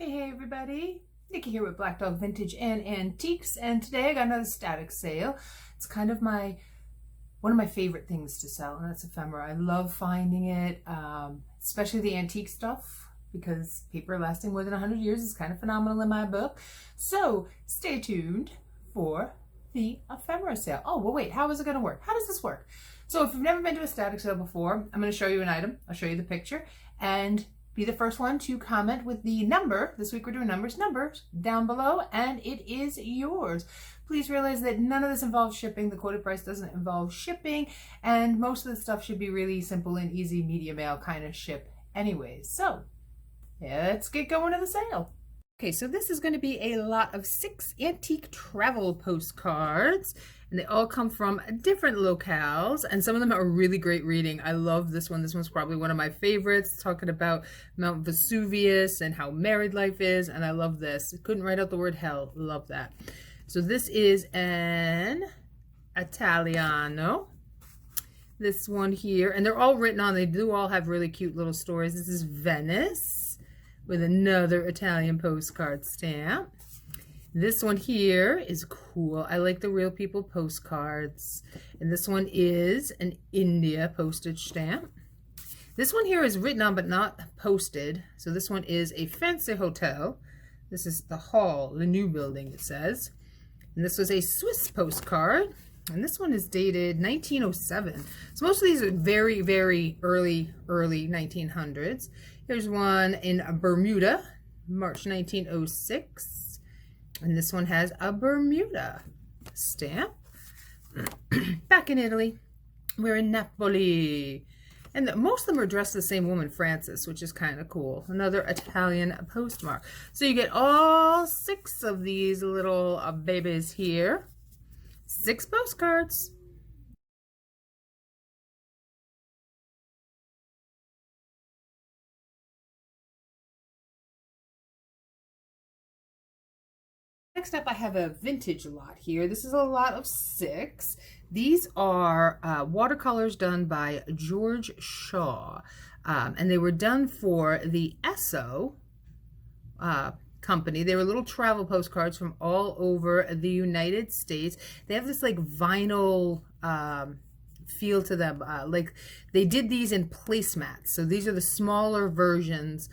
Hey everybody, Nikki here with Black Dog Vintage and Antiques, and today I got another static sale. It's kind of one of my favorite things to sell, and that's ephemera. I love finding it, especially the antique stuff, because paper lasting more than 100 years is kind of phenomenal in my book. So stay tuned for the ephemera sale. Oh, well wait, how is it going to work? How does this work? So if you've never been to a static sale before, I'm going to show you an item. I'll show you the picture, and be the first one to comment with the number. This week we're doing numbers down below, and it is yours. Please realize that none of this involves shipping. The quoted price doesn't involve shipping, and most of the stuff should be really simple and easy media mail kind of ship anyways. So let's get going to the sale. Okay, so this is going to be a lot of 6 antique travel postcards, and they all come from different locales, and some of them are really great reading. I love this one. This one's probably one of my favorites, talking about Mount Vesuvius and how married life is, and I love this. Couldn't write out the word hell. Love that. So this is an Italiano. This one here, and they're all written on. They do all have really cute little stories. This is Venice, with another Italian postcard stamp. This one here is cool. I like the real people postcards. And this one is an India postage stamp. This one here is written on but not posted. So this one is a fancy hotel. This is the hall, the new building, it says. And this was a Swiss postcard. And this one is dated 1907. So most of these are very, very early 1900s. Here's one in Bermuda, March 1906. And this one has a Bermuda stamp. Back in Italy, we're in Napoli. And most of them are dressed the same woman, Frances, which is kind of cool. Another Italian postmark. So you get all 6 of these little babies here. 6 postcards. Next up, I have a vintage lot here. This is a lot of 6. These are watercolors done by George Shaw, and they were done for the Esso company. They were little travel postcards from all over the United States. They have this like vinyl feel to them. Like they did these in placemats. So these are the smaller versions,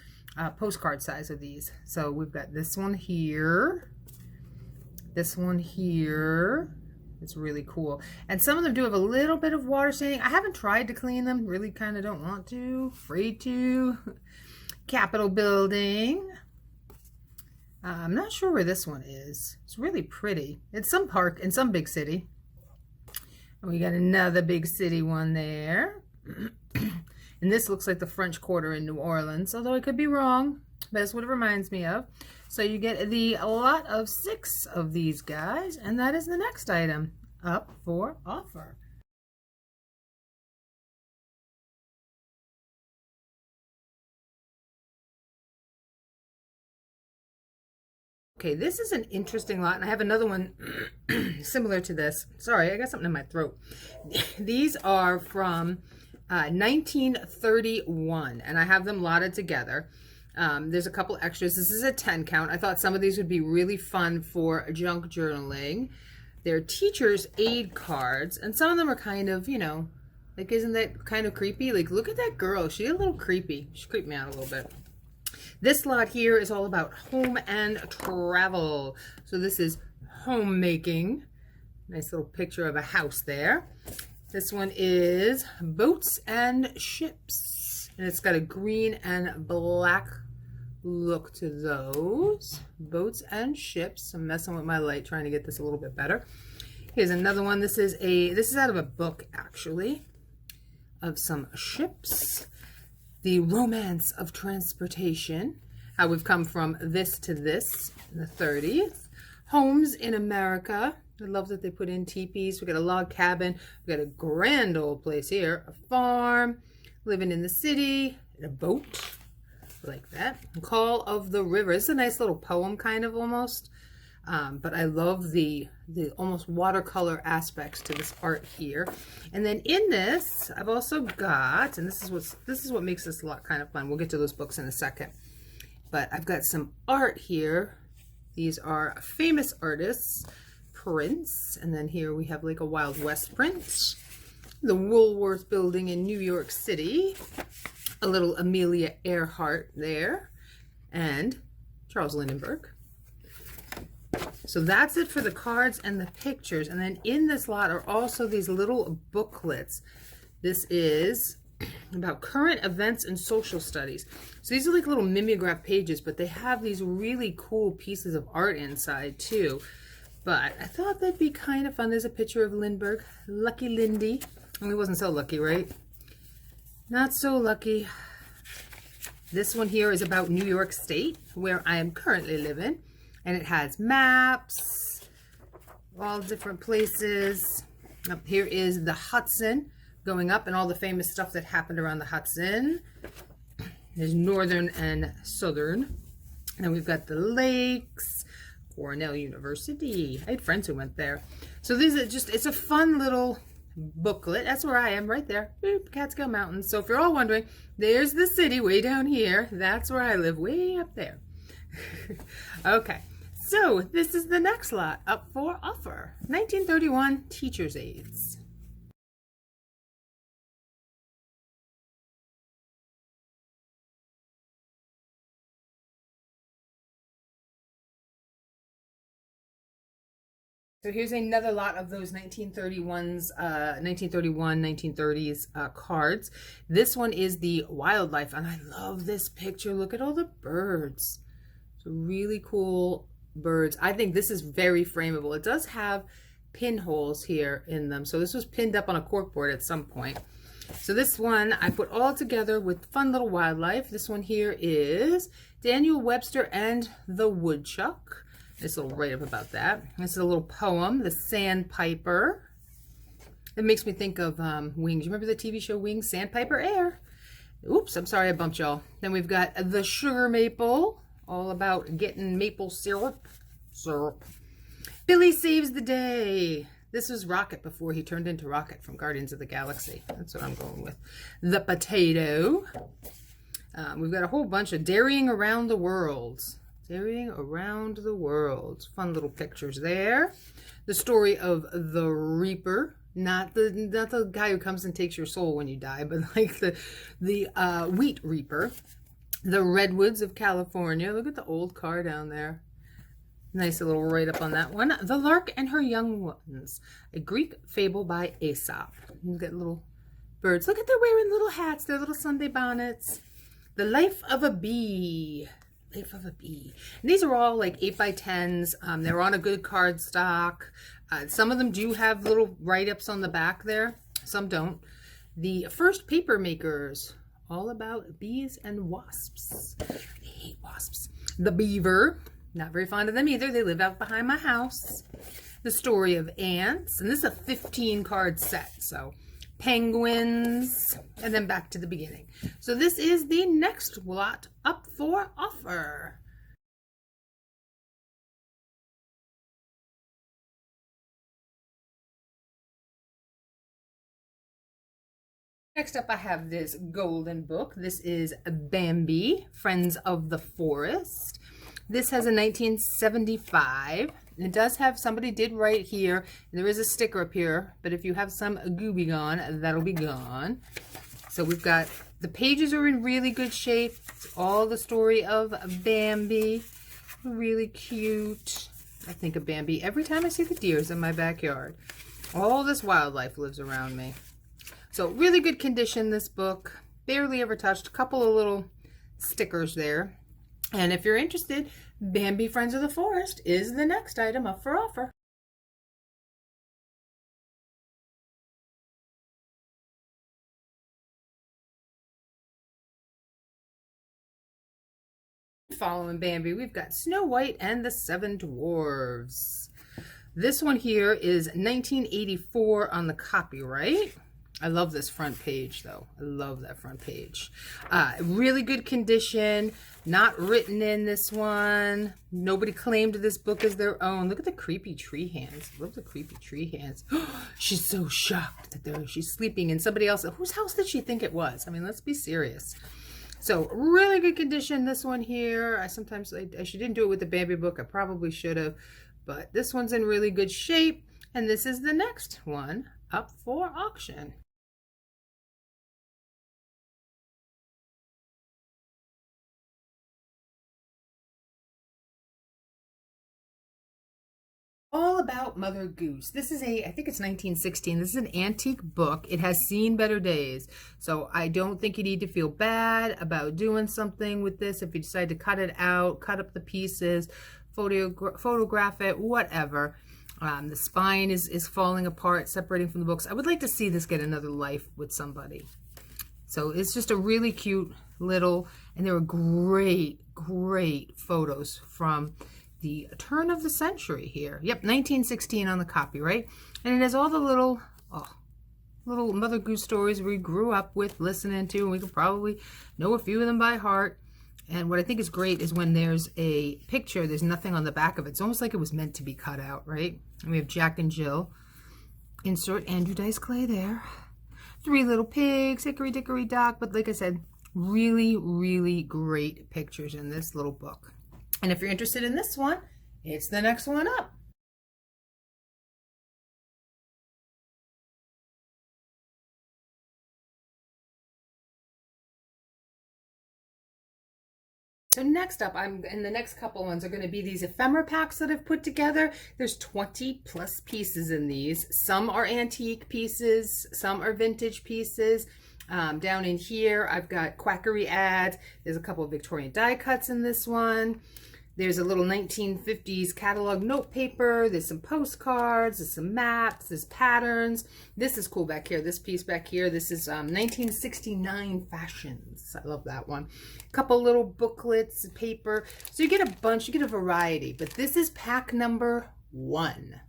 postcard size of these. So we've got this one here. This one here. It's really cool. And some of them do have a little bit of water staining. I haven't tried to clean them. Really kind of don't want to. Afraid to. Capitol building. I'm not sure where this one is. It's really pretty. It's some park in some big city. And we got another big city one there. And this looks like the French Quarter in New Orleans, although I could be wrong. But that's what it reminds me of. So you get a lot of 6 of these guys, and that is the next item up for offer. Okay, this is an interesting lot, and I have another one similar to this. Sorry, I got something in my throat. These are from 1931, and I have them lotted together. There's a couple extras. This is a 10 count. I thought some of these would be really fun for junk journaling. They're teacher's aid cards, and some of them are kind of, you know, like, isn't that kind of creepy? Like, look at that girl. She's a little creepy. She creeped me out a little bit. This lot here is all about home and travel. So this is homemaking. Nice little picture of a house there. This one is boats and ships. And it's got a green and black look to those. Boats and ships. I'm messing with my light, trying to get this a little bit better. Here's another one. This is out of a book, actually, of some ships. The Romance of Transportation. How we've come from this to this in the 30s. Homes in America. I love that they put in teepees. We got a log cabin. We got a grand old place here. A farm. Living in the city. In a boat. Like that. Call of the River. It's a nice little poem, kind of, almost. But I love the almost watercolor aspects to this art here. And then in this, I've also got, and this is what makes this a lot kind of fun. We'll get to those books in a second. but I've got some art here. These are famous artists, prints, and then here we have like a Wild West print, the Woolworth building in New York City, a little Amelia Earhart there, and Charles Lindbergh. So that's it for the cards and the pictures. And then in this lot are also these little booklets. This is about current events and social studies. So these are like little mimeograph pages, but they have these really cool pieces of art inside too. But I thought that'd be kind of fun. There's a picture of Lindbergh, Lucky Lindy. Only wasn't so lucky, right? Not so lucky. This one here is about New York State, where I am currently living. And it has maps, all different places. Up here is the Hudson going up and all the famous stuff that happened around the Hudson. There's northern and southern. And we've got the lakes, Cornell University. I had friends who went there. So these are just, it's a fun little booklet. That's where I am, right there. Boop, Catskill Mountains. So if you're all wondering, there's the city way down here. That's where I live, way up there. Okay. So this is the next lot up for offer. 1931 teacher's aids. So here's another lot of those 1931s, 1931, 1930s cards. This one is the wildlife, and I love this picture. Look at all the birds. It's really cool birds. I think this is very frameable. It does have pinholes here in them. So this was pinned up on a corkboard at some point. So this one I put all together with fun little wildlife. This one here is Daniel Webster and the Woodchuck. This little write-up about that. This is a little poem, The Sandpiper. It makes me think of Wings. You remember the TV show Wings? Sandpiper Air. Oops, I'm sorry I bumped y'all. Then we've got The Sugar Maple. All about getting maple syrup. Billy Saves the Day. This was Rocket before he turned into Rocket from Guardians of the Galaxy. That's what I'm going with. The Potato. We've got a whole bunch of Dairying Around the World. Dairying Around the World. Fun little pictures there. The story of the Reaper. Not the guy who comes and takes your soul when you die, but like the wheat reaper. The Redwoods of California. Look at the old car down there. Nice little write-up on that one. The Lark and Her Young Ones. A Greek fable by Aesop. You get little birds. Look at, they're wearing little hats. Their little Sunday bonnets. The Life of a Bee. Life of a Bee. And these are all like 8x10s. They're on a good card stock. Some of them do have little write-ups on the back there. Some don't. The First Paper Makers. All about bees and wasps. I hate wasps. The Beaver. Not very fond of them either. They live out behind my house. The Story of Ants. And this is a 15 card set. So penguins. And then back to the beginning. So this is the next lot up for offer. Next up, I have this golden book. This is Bambi, Friends of the Forest. This has a 1975. It does have, somebody did write here, there is a sticker up here, but if you have some gooby gone, that'll be gone. So we've got, the pages are in really good shape. It's all the story of Bambi. Really cute. I think of Bambi every time I see the deers in my backyard. All this wildlife lives around me. So really good condition, this book. Barely ever touched. A couple of little stickers there. And if you're interested, Bambi Friends of the Forest is the next item up for offer. Following Bambi, we've got Snow White and the Seven Dwarves. This one here is 1984 on the copyright. I love this front page though. I love that front page. Really good condition. Not written in this one. Nobody claimed this book as their own. Look at the creepy tree hands. I love the creepy tree hands. She's so shocked that she's sleeping in somebody else. Whose house did she think it was? I mean, let's be serious. So really good condition, this one here. I didn't do it with the Bambi book. I probably should have, but this one's in really good shape. And this is the next one up for auction. All about Mother Goose. This is I think it's 1916. This is an antique book. It has seen better days. So I don't think you need to feel bad about doing something with this. If you decide to cut it out, cut up the pieces, photograph it, whatever. The spine is falling apart, separating from the books. I would like to see this get another life with somebody. So it's just a really cute little, and there are great, great photos from the turn of the century here. Yep, 1916 on the copyright. And it has all the little Mother Goose stories we grew up with listening to, and we could probably know a few of them by heart. And what I think is great is when there's a picture, there's nothing on the back of it. It's almost like it was meant to be cut out, right? And we have Jack and Jill. Insert Andrew Dice Clay there. 3 little pigs, hickory dickory dock. But like I said, really, really great pictures in this little book. And if you're interested in this one, it's the next one up. So next up, and the next couple ones are going to be these ephemera packs that I've put together. There's 20 plus pieces in these. Some are antique pieces, some are vintage pieces. Down in here, I've got quackery ads. There's a couple of Victorian die cuts in this one. There's a little 1950s catalog note paper. There's some postcards. There's some maps. There's patterns. This is cool back here. This piece back here. This is 1969 fashions. I love that one. A couple little booklets, paper. So you get a bunch. You get a variety. But this is pack number 1.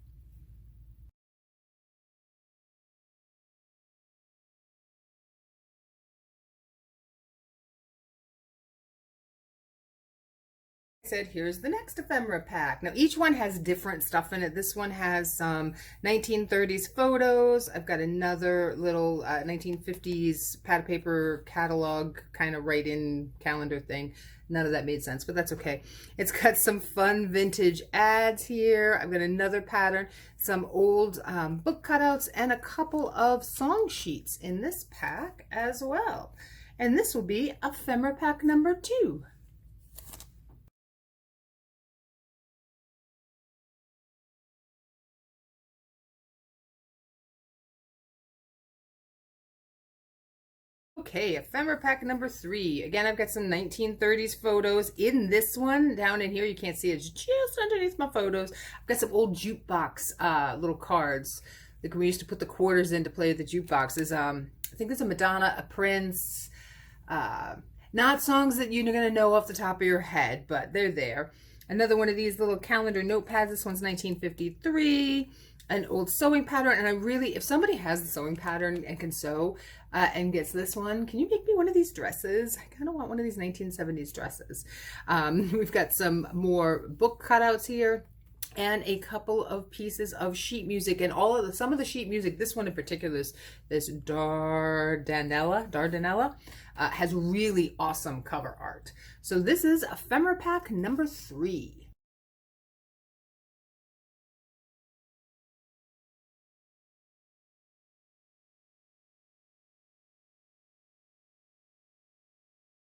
Said here's the next ephemera pack. Now each one has different stuff in it. This one has some 1930s photos. I've got another little 1950s pad of paper catalog kind of write-in calendar thing. None of that made sense, but that's okay. It's got some fun vintage ads here. I've got another pattern, some old book cutouts, and a couple of song sheets in this pack as well. And this will be ephemera pack number 2. Okay, ephemera pack number 3. Again, I've got some 1930s photos. In this one, down in here, you can't see it, it's just underneath my photos. I've got some old jukebox little cards. Like we used to put the quarters in to play at the jukebox. There's, I think there's a Madonna, a Prince. Not songs that you're going to know off the top of your head, but they're there. Another one of these little calendar notepads. This one's 1953. An old sewing pattern, and I really, if somebody has the sewing pattern and can sew and gets this one, can you make me one of these dresses? I kind of want one of these 1970s dresses. We've got some more book cutouts here and a couple of pieces of sheet music, and some of the sheet music, this one in particular, this Dardanella, has really awesome cover art. So this is ephemera pack number 3.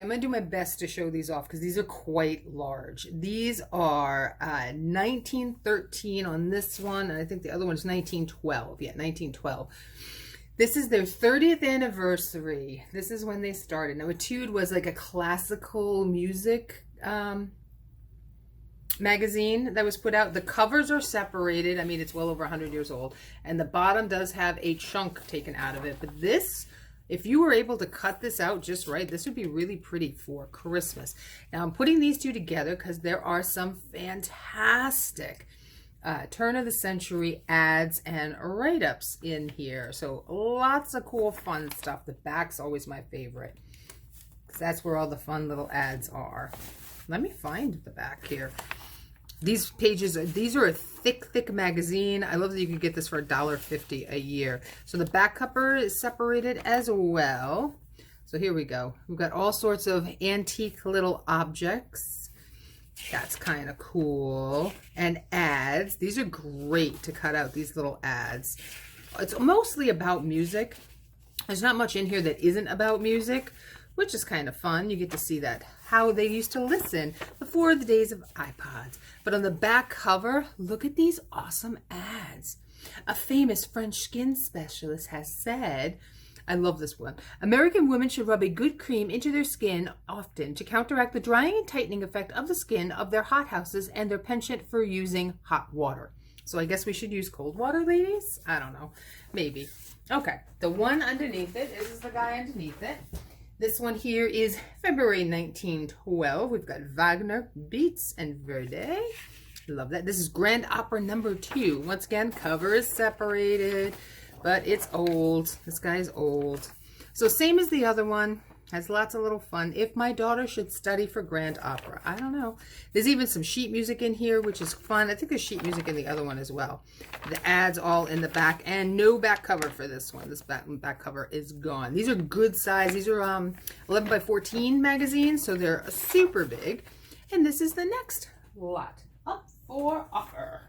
I'm going to do my best to show these off because these are quite large. These are 1913 on this one, and I think the other one's 1912. Yeah, 1912. This is their 30th anniversary. This is when they started. Now, Etude was like a classical music magazine that was put out. The covers are separated. I mean, it's well over 100 years old. And the bottom does have a chunk taken out of it. But this, if you were able to cut this out just right, this would be really pretty for Christmas. Now, I'm putting these two together because there are some fantastic turn of the century ads and write-ups in here. So lots of cool, fun stuff. The back's always my favorite because that's where all the fun little ads are. Let me find the back here. These pages, these are a thick magazine. I love that you can get this for $1.50 a year. So the back cover is separated as well. So here we go. We've got all sorts of antique little objects. That's kind of cool. And ads. These are great to cut out, these little ads. It's mostly about music. There's not much in here that isn't about music, which is kind of fun. You get to see that, how they used to listen before the days of iPods. But on the back cover, look at these awesome ads. A famous French skin specialist has said, I love this one, American women should rub a good cream into their skin often to counteract the drying and tightening effect of the skin of their hothouses and their penchant for using hot water. So I guess we should use cold water, ladies? I don't know. Maybe. Okay. The one underneath it, this is the guy underneath it. This one here is February 1912. We've got Wagner, Beats, and Verdi. Love that. This is Grand Opera number 2. Once again, cover is separated, but it's old. This guy's old. So same as the other one. Has lots of little fun. If my daughter should study for Grand Opera. I don't know. There's even some sheet music in here, which is fun. I think there's sheet music in the other one as well. The ads all in the back, and no back cover for this one. This back cover is gone. These are good size. These are 11 by 14 magazines, so they're super big. And this is the next lot up for offer.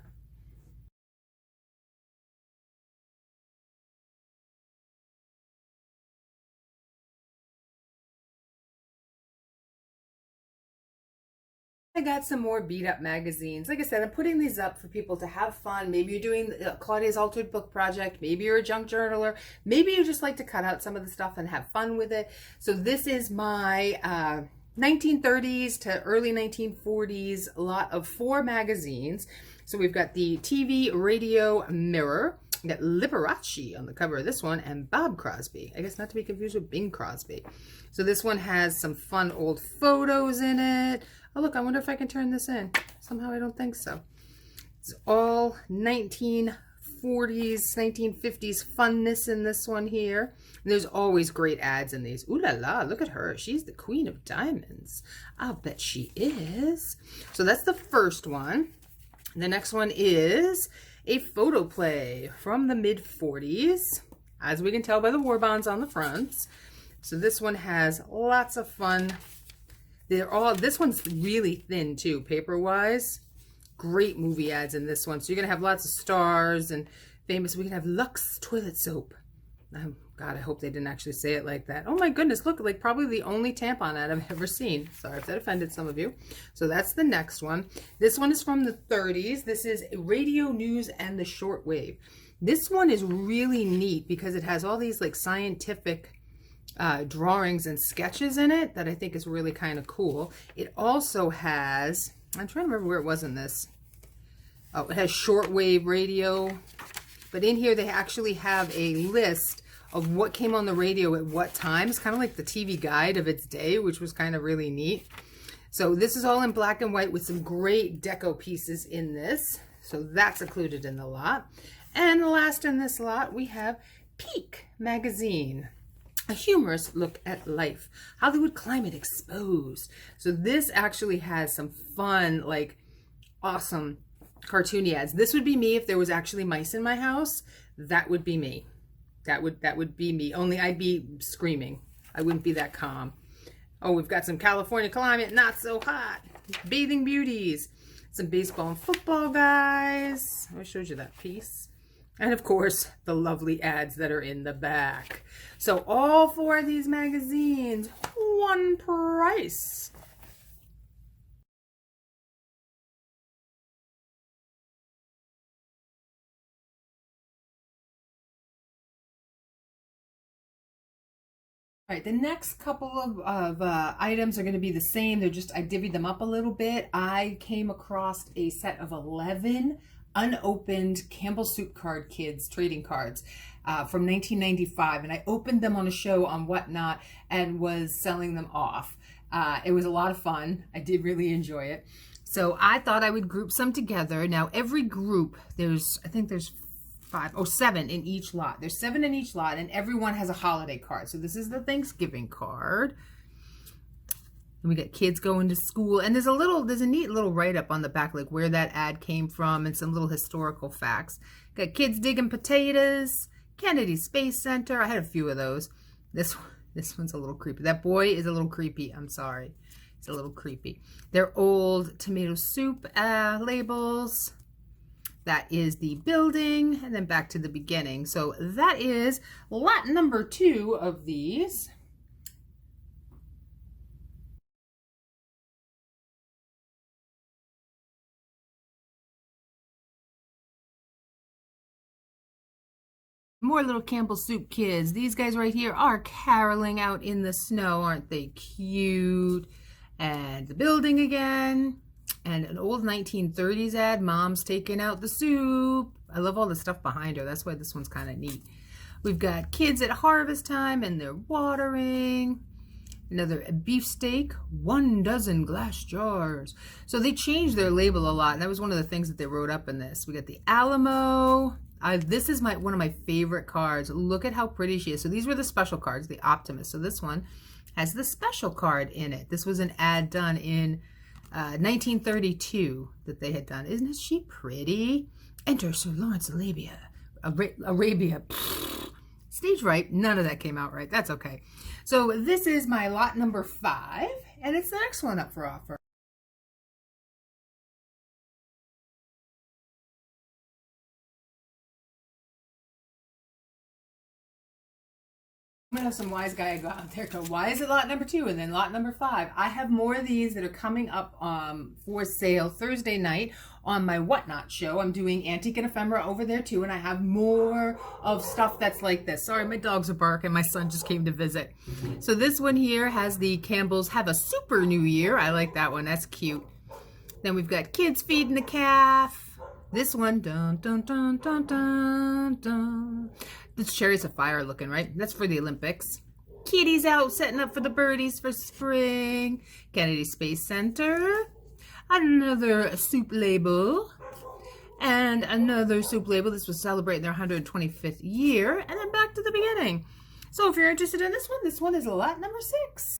I got some more beat up magazines. Like I said, I'm putting these up for people to have fun. Maybe you're doing Claudia's Altered Book Project. Maybe you're a junk journaler. Maybe you just like to cut out some of the stuff and have fun with it. So this is my 1930s to early 1940s lot of 4 magazines. So we've got the TV, radio, mirror. We got Liberace on the cover of this one, and Bob Crosby. I guess not to be confused with Bing Crosby. So this one has some fun old photos in it. Oh, look, I wonder if I can turn this in. Somehow I don't think so. It's all 1940s, 1950s funness in this one here. And there's always great ads in these. Ooh la la, look at her. She's the queen of diamonds. I'll bet she is. So that's the first one. The next one is a photo play from the mid-40s, as we can tell by the war bonds on the fronts. So this one has lots of fun. This one's really thin too, paper-wise. Great movie ads in this one. So you're gonna have lots of stars and famous. We can have Lux toilet soap. Oh, God, I hope they didn't actually say it like that. Oh my goodness, look, like probably the only tampon ad I've ever seen. Sorry if that offended some of you. So that's the next one. This one is from the 30s. This is Radio News and the Shortwave. This one is really neat because it has all these like scientific drawings and sketches in it that I think is really kind of cool. It also has, I'm trying to remember where it was in this. Oh, it has shortwave radio. But in here they actually have a list of what came on the radio at what time. It's kind of like the TV guide of its day, which was kind of really neat. So this is all in black and white with some great deco pieces in this. So that's included in the lot. And last in this lot, we have Peak magazine. A humorous look at life. Hollywood climate exposed. So this actually has some fun, like awesome cartoony ads. This would be me if there was actually mice in my house. That would be me. That would be me. Only I'd be screaming. I wouldn't be that calm. Oh, we've got some California climate, not so hot. Bathing beauties. Some baseball and football guys. I showed you that piece. And of course, the lovely ads that are in the back. So all 4 of these magazines, one price. All right, the next couple of items are going to be the same. They're just, I divvied them up a little bit. I came across a set of 11 unopened Campbell Soup Card Kids trading cards from 1995. And I opened them on a show on Whatnot and was selling them off. It was a lot of fun. I did really enjoy it. So I thought I would group some together. Now every group, I think there's 7 in each lot. There's 7 in each lot, and everyone has a holiday card. So this is the Thanksgiving card. And we got kids going to school, and there's a neat little write-up on the back, like where that ad came from and some little historical facts. Got kids digging potatoes, Kennedy Space Center. I had a few of those. This This one's a little creepy. That boy is a little creepy. I'm sorry. It's a little creepy. They're old tomato soup labels. That is the building, and then back to the beginning. So that is lot number 2 of these. More little Campbell Soup kids. These guys right here are caroling out in the snow. Aren't they cute? And the building again. And an old 1930s ad. Mom's taking out the soup. I love all the stuff behind her. That's why this one's kind of neat. We've got kids at harvest time and they're watering. Another beefsteak, 1 dozen glass jars. So they changed their label a lot. And that was one of the things that they wrote up in this. We got the Alamo. This is one of my favorite cards. Look at how pretty she is. So these were the special cards, the Optimist. So this one has the special card in it. This was an ad done in 1932 that they had done. Isn't she pretty? Enter Sir Lawrence Arabia. Stage right. None of that came out right. That's okay. So this is my lot number 5, and it's the next one up for offer. I'm gonna have some wise guy go out there go, why is it lot number 2 and then lot number 5? I have more of these that are coming up for sale Thursday night on my Whatnot show. I'm doing Antique and Ephemera over there too, and I have more of stuff that's like this. Sorry, my dogs are barking. My son just came to visit. So this one here has the Campbell's Have a Super New Year. I like that one. That's cute. Then we've got Kids Feeding the Calf. This one, dun, dun, dun, dun, dun, dun. This Chariots of Fire looking, right? That's for the Olympics. Kitty's out setting up for the birdies for spring. Kennedy Space Center. Another soup label. And another soup label. This was celebrating their 125th year. And then back to the beginning. So if you're interested in this one is lot number 6.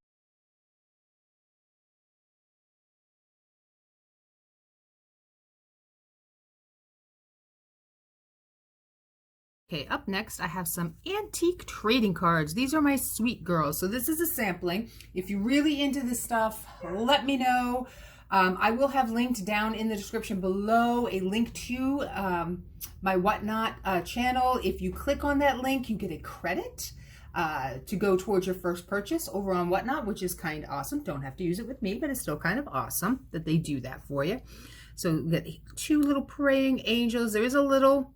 Okay, up next I have some antique trading cards. These are my sweet girls. So this is a sampling. If you're really into this stuff, let me know. I will have linked down in the description below a link to my Whatnot channel. If you click on that link, you get a credit to go towards your first purchase over on Whatnot, which is kind of awesome. Don't have to use it with me, but it's still kind of awesome that they do that for you. So we got 2 little praying angels. There is a little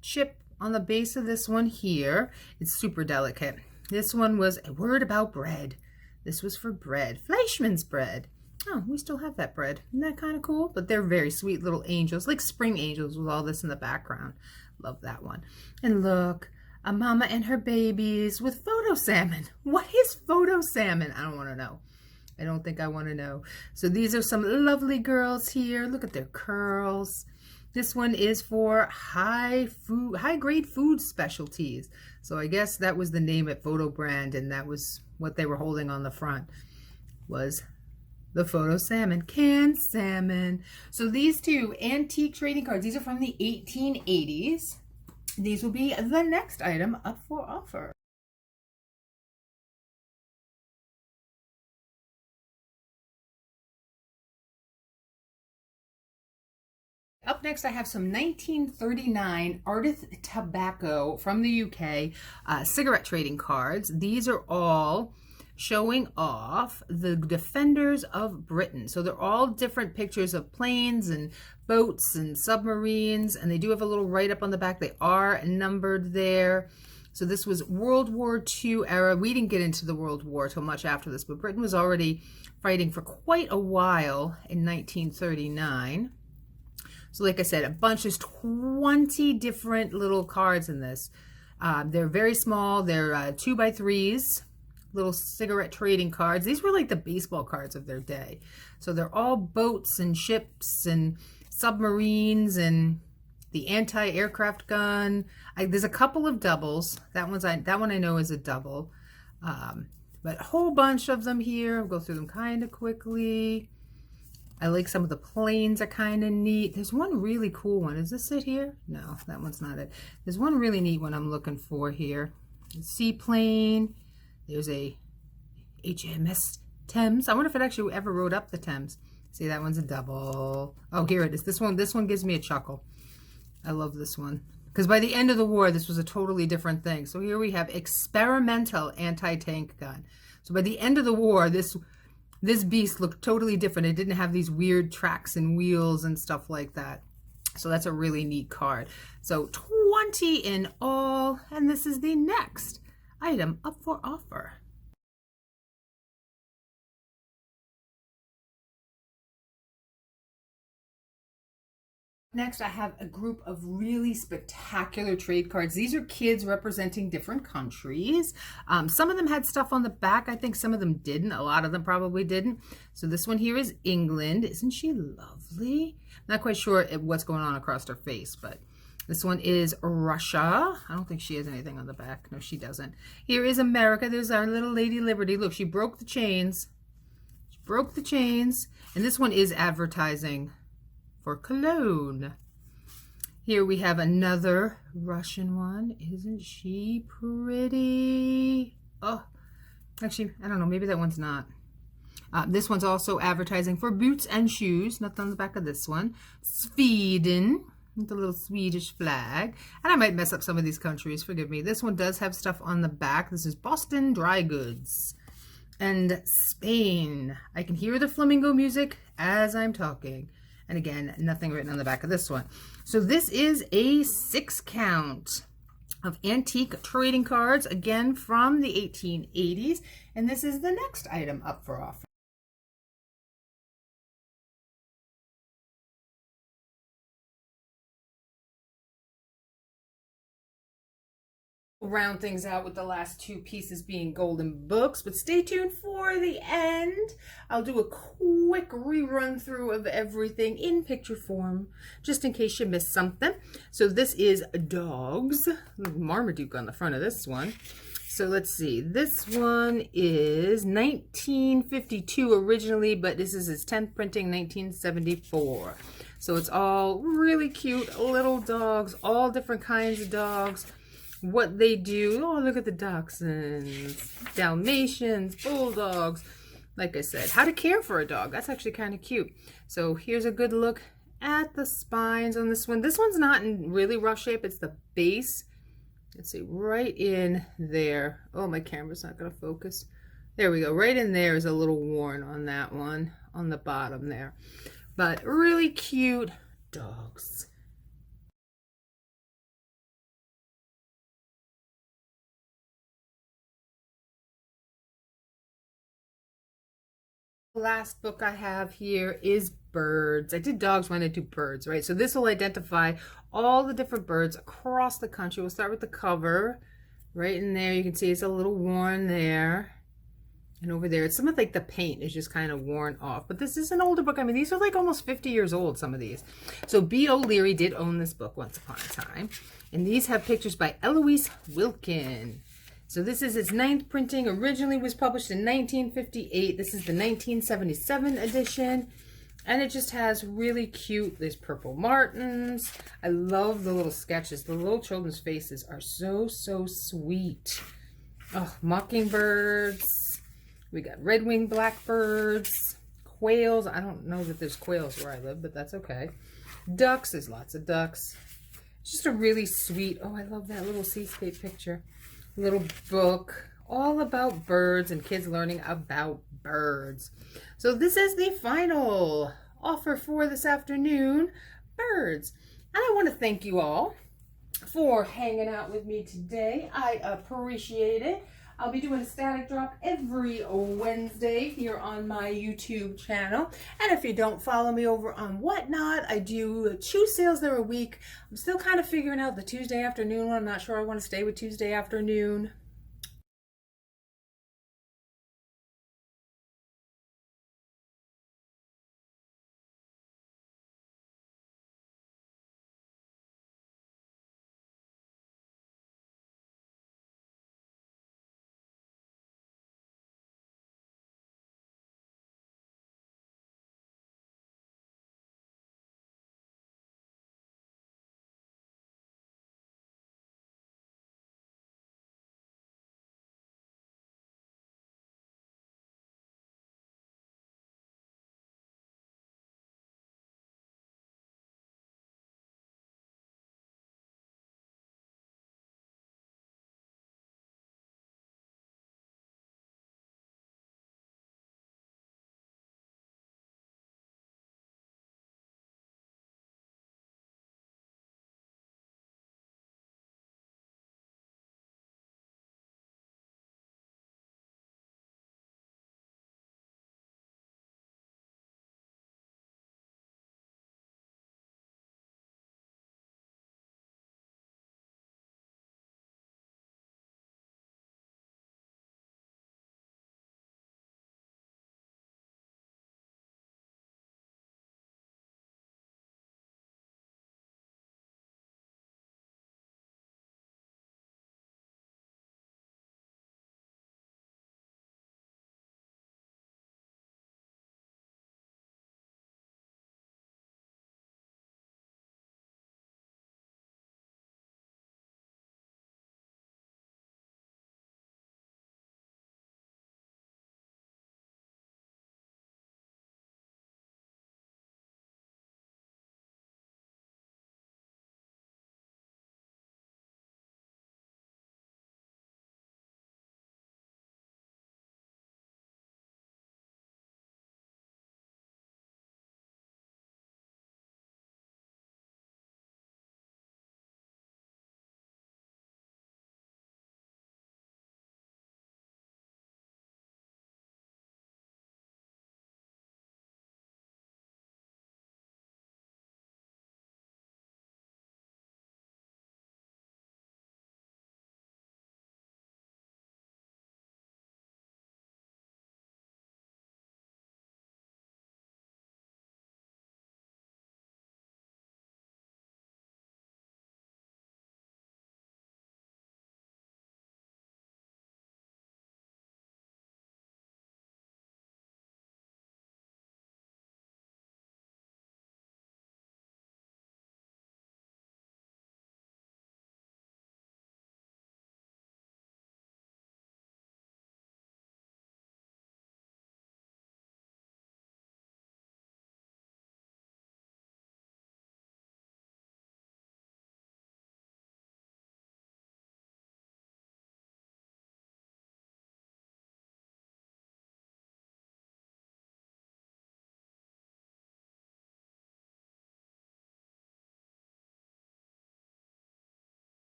chip on the base of this one here. It's super delicate. This one was a word about bread. This was for bread. Fleischmann's bread. Oh, we still have that bread. Isn't that kind of cool? But they're very sweet little angels, like spring angels with all this in the background. Love that one. And look, a mama and her babies with photo salmon. What is photo salmon? I don't want to know. I don't think I want to know. So these are some lovely girls here. Look at their curls. This one is for high-grade food specialties. So I guess that was the name at Photo Brand, and that was what they were holding on the front, was the photo salmon, canned salmon. So these 2 antique trading cards, these are from the 1880s. These will be the next item up for offer. Up next, I have some 1939 Ardith Tobacco from the UK cigarette trading cards. These are all showing off the defenders of Britain. So they're all different pictures of planes and boats and submarines, and they do have a little write-up on the back. They are numbered there. So this was World War II era. We didn't get into the World War till much after this, but Britain was already fighting for quite a while in 1939. So like I said, a bunch, there's 20 different little cards in this. They're very small. They're 2x3s, little cigarette trading cards. These were like the baseball cards of their day. So they're all boats and ships and submarines and the anti-aircraft gun. There's a couple of doubles. That one I know is a double. But a whole bunch of them here. I'll go through them kind of quickly. I like some of the planes are kind of neat. There's one really cool one. Is this it here? No, that one's not it. There's one really neat one I'm looking for here. Seaplane, There's a HMS Thames. I wonder if it actually ever rode up the Thames. See, that one's a double. Oh, here it is. This one gives me a chuckle. I love this one. Because by the end of the war, this was a totally different thing. So here we have experimental anti-tank gun. So by the end of the war, this beast looked totally different. It didn't have these weird tracks and wheels and stuff like that. So that's a really neat card. So 20 in all, and this is the next item up for offer. Next, I have a group of really spectacular trade cards. These are kids representing different countries. Some of them had stuff on the back. I think some of them didn't. A lot of them probably didn't. So this one here is England. Isn't she lovely? Not quite sure what's going on across her face, but this one is Russia. I don't think she has anything on the back. No, she doesn't. Here is America. There's our little Lady Liberty. Look, she broke the chains. She broke the chains. And this one is advertising for cologne. Here we have another Russian one. Isn't she pretty? Oh, actually, I don't know. Maybe that one's not. This one's also advertising for boots and shoes. Nothing on the back of this one. Sweden, with the little Swedish flag. And I might mess up some of these countries. Forgive me. This one does have stuff on the back. This is Boston Dry Goods. And Spain. I can hear the flamingo music as I'm talking. And again, nothing written on the back of this one. So this is a 6 count of antique trading cards, again from the 1880s. And this is the next item up for offer. Round things out with the last 2 pieces being golden books, but stay tuned for the end. I'll do a quick rerun through of everything in picture form, just in case you missed something. So this is dogs. Marmaduke on the front of this one. So let's see, this one is 1952 originally, but this is its 10th printing, 1974. So it's all really cute little dogs, all different kinds of dogs. What they do. Oh, look at the Dachshunds, Dalmatians, Bulldogs. Like I said, how to care for a dog. That's actually kind of cute. So here's a good look at the spines on this one. This one's not in really rough shape. It's the base. Let's see, right in there. Oh, my camera's not going to focus. There we go. Right in there is a little worn on that one, on the bottom there. But really cute dogs. Last book I have here is birds. I did dogs when I do birds, right? So this will identify all the different birds across the country. We'll start with the cover. Right in there, you can see it's a little worn there. And over there, it's some of like the paint is just kind of worn off. But this is an older book. I mean, these are like almost 50 years old, some of these. So B. O'Leary did own this book once upon a time. And these have pictures by Eloise Wilkin. So this is its 9th printing. Originally was published in 1958. This is the 1977 edition. And it just has really cute, there's purple martins. I love the little sketches. The little children's faces are so, so sweet. Oh, mockingbirds. We got red-winged blackbirds, quails. I don't know that there's quails where I live, but that's okay. Ducks, there's lots of ducks. It's just a really sweet, oh, I love that little seascape picture. Little book all about birds and kids learning about birds. So this is the final offer for this afternoon, birds. And I want to thank you all for hanging out with me today. I appreciate it. I'll be doing a static drop every Wednesday here on my YouTube channel. And if you don't follow me over on Whatnot, I do 2 sales there a week. I'm still kind of figuring out the Tuesday afternoon one. I'm not sure I want to stay with Tuesday afternoon.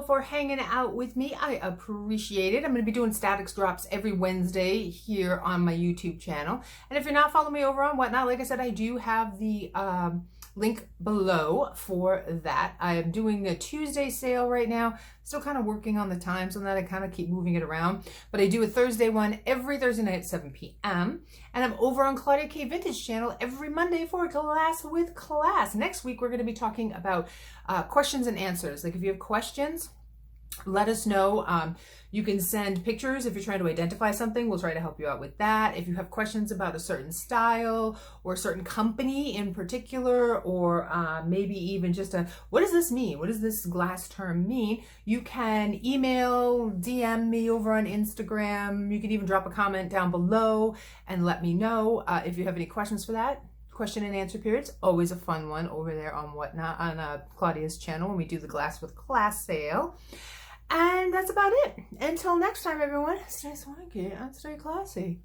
for hanging out with me. I appreciate it. I'm going to be doing statics drops every Wednesday here on my YouTube channel. And if you're not following me over on Whatnot, like I said, I do have the link below for that. I am doing a Tuesday sale right now. Still kind of working on the times on that. I kind of keep moving it around. But I do a Thursday one every Thursday night at 7 p.m. And I'm over on Claudia K Vintage channel every Monday for Glass with Class. Next week, we're going to be talking about questions and answers. Like if you have questions, let us know. You can send pictures if you're trying to identify something. We'll try to help you out with that. If you have questions about a certain style or a certain company in particular, or maybe even just what does this mean? What does this glass term mean? You can email, DM me over on Instagram. You can even drop a comment down below and let me know if you have any questions for that. Question and answer periods, always a fun one over there on Whatnot, on Claudia's channel when we do the Glass with Class sale. And that's about it. Until next time, everyone, stay swanky and stay classy.